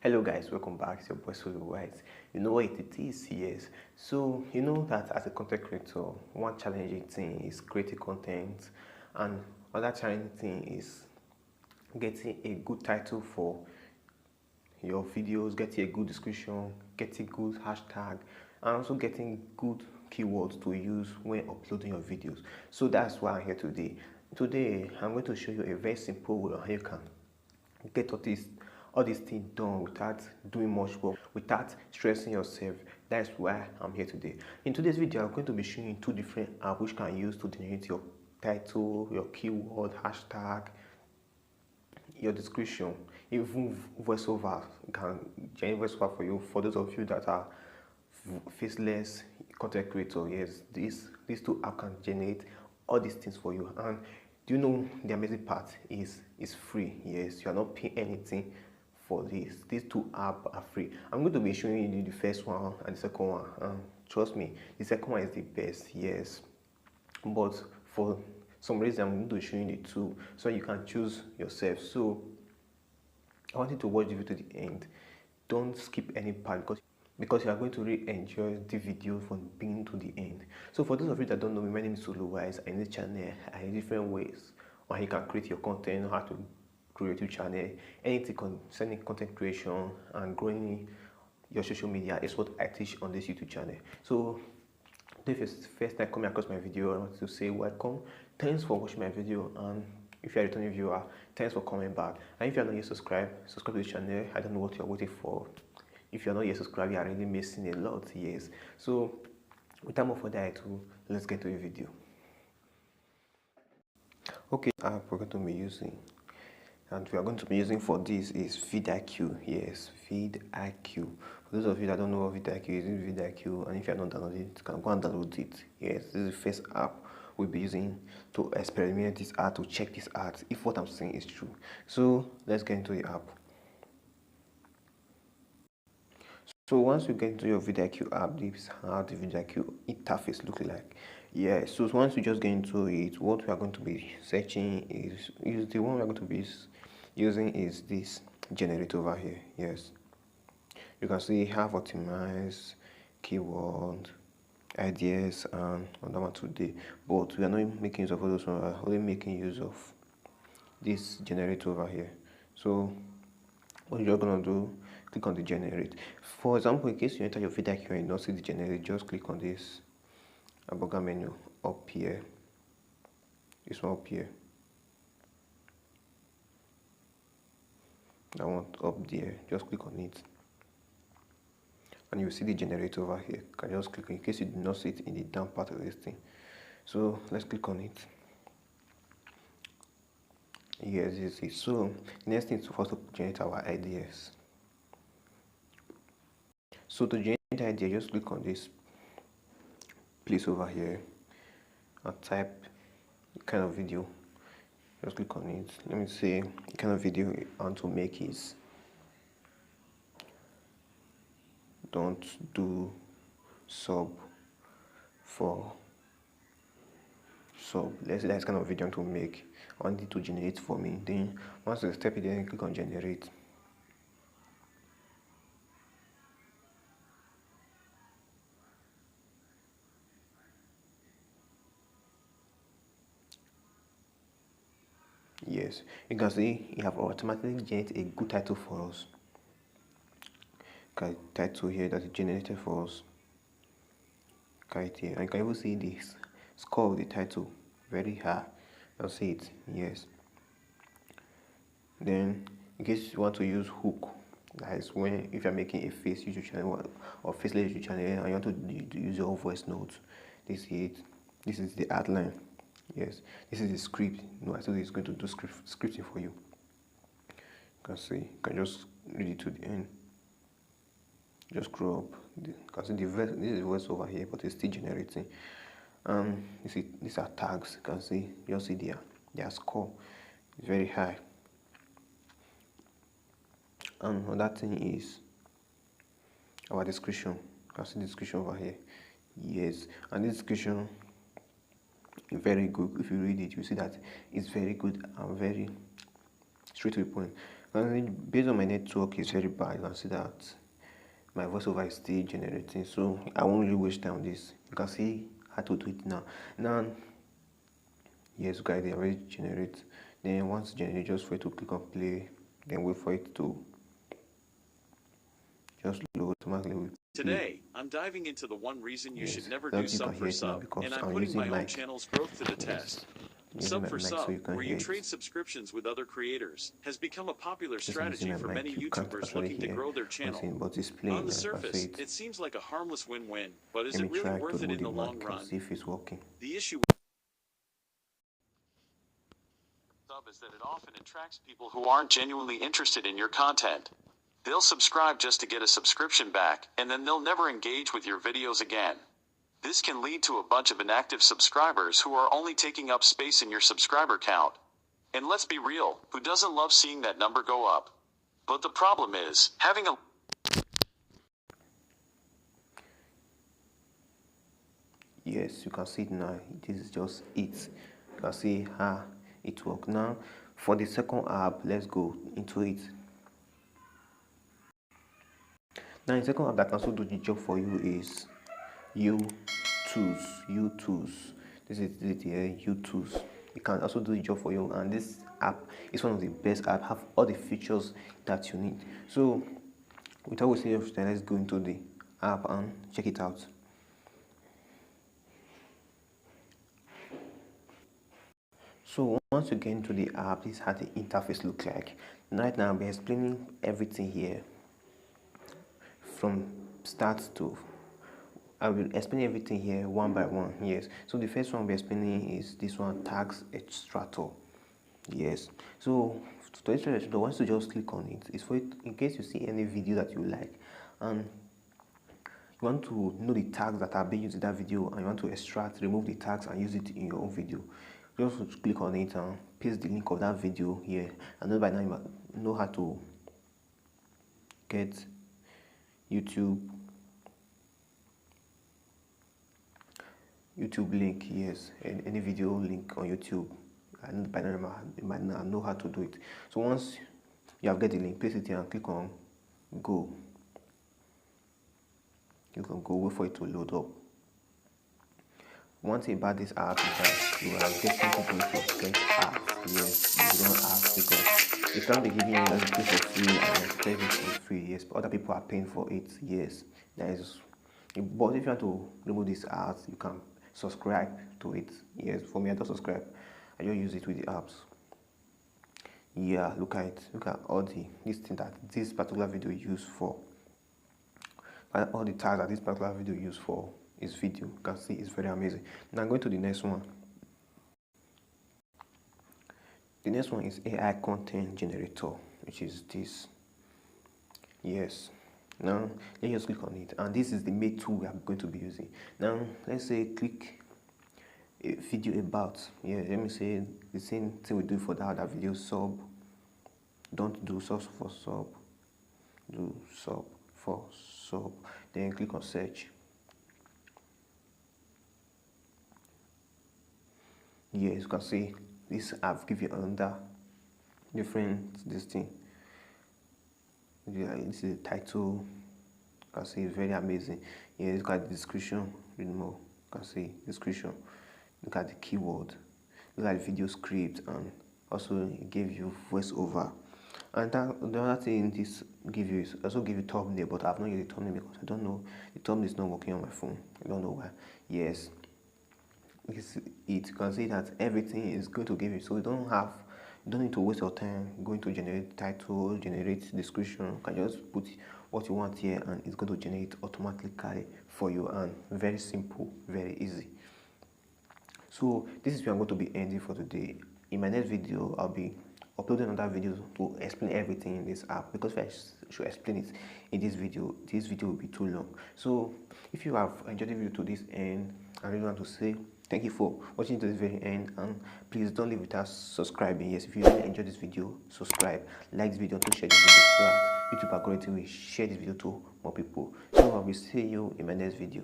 Hello guys, welcome back. It's your boy Solo White. You know what it is, yes. So you know that as a content creator, one challenging thing is creating content, and other challenging thing is getting a good title for your videos, getting a good description, getting good hashtag, and also getting good keywords to use when uploading your videos. So that's why I'm here today. Today I'm going to show you a very simple way on how you can get all these things done without doing much work, without stressing yourself. That's why I'm here today. In today's video, I'm going to be showing you two different apps which you can use to generate your title, your keyword, hashtag, your description, even voiceover. Can generate voiceover for you. For those of you that are faceless content creator, yes, these two apps can generate all these things for you. And do you know the amazing part is it's free? Yes, you are not paying anything for this. These two apps are free. I'm going to be showing you the first one and the second one. Trust me, the second one is the best, yes, but for some reason I'm going to show you the two so you can choose yourself. So I want you to watch the video to the end. Don't skip any part because you are going to really enjoy the video from beginning to the end. So for those of you that don't know me, my name is Solo Wise. In this channel I have different ways on how you can create your content, how to create your channel, anything concerning content creation and growing your social media is what I teach on this YouTube channel. So if it's the first time coming across my video, I want to say welcome. Thanks for watching my video, and if you're a returning viewer, thanks for coming back. And if you're not yet subscribed, subscribe to the channel. I don't know what you're waiting for. If you're not yet subscribed, you're really missing a lot, yes. So without more further ado, let's get to the video. Okay, app we're going to be using, and we are going to be using for this is vidIQ. Yes, vidIQ. For those of you that don't know what vidIQ is, it's vidIQ, and if you're not downloading it, you can go and download it. Yes, this is the first app we'll be using to experiment this art, to check this art if what I'm saying is true. So let's get into the app. So once you get into your vidIQ app, this is how the vidIQ interface looks like. Yeah, so once you just get into it, what we are going to be searching is the one we're going to be using is this generator over here. Yes, you can see have optimized keyword ideas and another one today, but we are not making use of all those ones. We are only making use of this generator over here. So what you're gonna do, click on the generate. For example, in case you enter your vidIQ and you don't see the generate, just click on this hamburger menu up here, this one up here, that one up there, just click on it and you will see the generator over here. You can just click in case you do not see it in the down part of this thing. So let's click on it. Yes, this is it. So next thing is for us to generate our ideas. So to generate the idea, just click on this place over here and type the kind of video. Just click on it. Let me say the kind of video I want to make is don't do sub for sub. Let's say that's kind of video I want to make. I want it to generate for me. Then once I step it, then click on generate. Yes, you can see you have automatically generated a good title for us. Okay, title here that is generated for us. Okay, here, and you can even see this score of the title very high. I'll see it. Yes. Then, in case you want to use hook, that is when if you're making a face YouTube channel or faceless YouTube channel and you want to use your voice notes, this is it. This is the outline. Yes, this is the script. No, I thought it's going to do scripting for you. You can see, you can just read it to the end. Just scroll up. You can see this is the voice over here, but it's still generating. You see, these are tags. You can see, you see their score is very high. And another thing is our description. You can see the description over here. Yes, and this description very good. If you read it, you see that it's very good and very straight to the point. And based on my network is very bad. You can see that my voiceover is still generating, so I won't really waste time on this. You can see how to do it now. Yes guys, they already generate. Then once generate, just wait to click on play, then wait for it to just load automatically with play. Today, I'm diving into the one reason you should never do That you can sub hear for it now sub, because and I'm I'm putting using my own mic. channel's growth to the test. Using Sub my for mic so sub, you can where hear you it. trade subscriptions with other creators, has become a popular Just I'm using strategy my for mic, many you can't YouTubers actually looking to hear grow their what I'm channel. saying, but it's playing On the now. You can see surface, it. it seems like a harmless win-win, but is Let me it really try to worth it remove in the the long mic and run? see if it's working. The issue sub is that it often attracts people who aren't genuinely interested in your content. They'll subscribe just to get a subscription back, and then they'll never engage with your videos again. This can lead to a bunch of inactive subscribers who are only taking up space in your subscriber count. And let's be real, who doesn't love seeing that number go up? But the problem is, having a Yes, you can see it now. This is just it. You can see how it works. Now, for the second app, let's go into it. Now, the second app that can also do the job for you is U-Tools. This is it here, U-Tools. It can also do the job for you, and this app is one of the best apps. Have all the features that you need. So, without wasting your time, let's go into the app and check it out. So once you get into the app, this is how the interface looks like. Right now I'll be explaining everything here from start to I will explain everything here one by one. Yes, so the first one I'll be explaining is this one, tags extractor. Yes, so to extract, once you just click on it, it's for it in case you see any video that you like and you want to know the tags that are being used in that video and you want to extract, remove the tags and use it in your own video. Just click on it and paste the link of that video here. I know by now you know how to get YouTube link. Yes, any video link on YouTube. I know by now you might not know how to do it. So once you have get the link, paste it here and click on go. You can go, wait for it to load up. One thing about this app is that you are getting people to get apps. Yes, you don't ask because the time they give you is pay for free and expect it for free. Yes, but other people are paying for it. Yes, that is. But if you want to remove this ads, you can subscribe to it. Yes, for me I don't subscribe. I just use it with the apps. Yeah, look at it. Look at all this thing that this particular video is used for. And all the tags that this particular video is used for is video. You can see it's very amazing. Now I'm going to the next one. The next one is AI content generator, which is this. Yes. Now let's just click on it, and this is the main tool we are going to be using. Now let's say click a video about. Yeah, let me say the same thing we do for the other video. Sub. Don't do sub for sub. Do sub for sub. Then click on search. Yes, you can see this app give you another different this thing. Yeah, this is the title. You can see it's very amazing. Yeah, look at the description. Read more. You can see description. Look at the keyword. Look at the video script, and also it gave you voiceover. And the other thing this give you is also give you thumbnail, but I've not used the thumbnail because I don't know the thumbnail is not working on my phone. I don't know why. Yes. You can see that everything is going to give you, so you don't need to waste your time going to generate title, generate description. You can just put what you want here and it's going to generate automatically for you, and very simple, very easy. So this is where I'm going to be ending for today. In my next video I'll be uploading another video to explain everything in this app, because if I should explain it in this video will be too long. So if you have enjoyed the video to this end, I really want to say thank you for watching to this very end, and please don't leave without subscribing. Yes, if you really enjoyed this video, subscribe, like this video, to share this video so that YouTube algorithm will share this video to more people. So I will see you in my next video.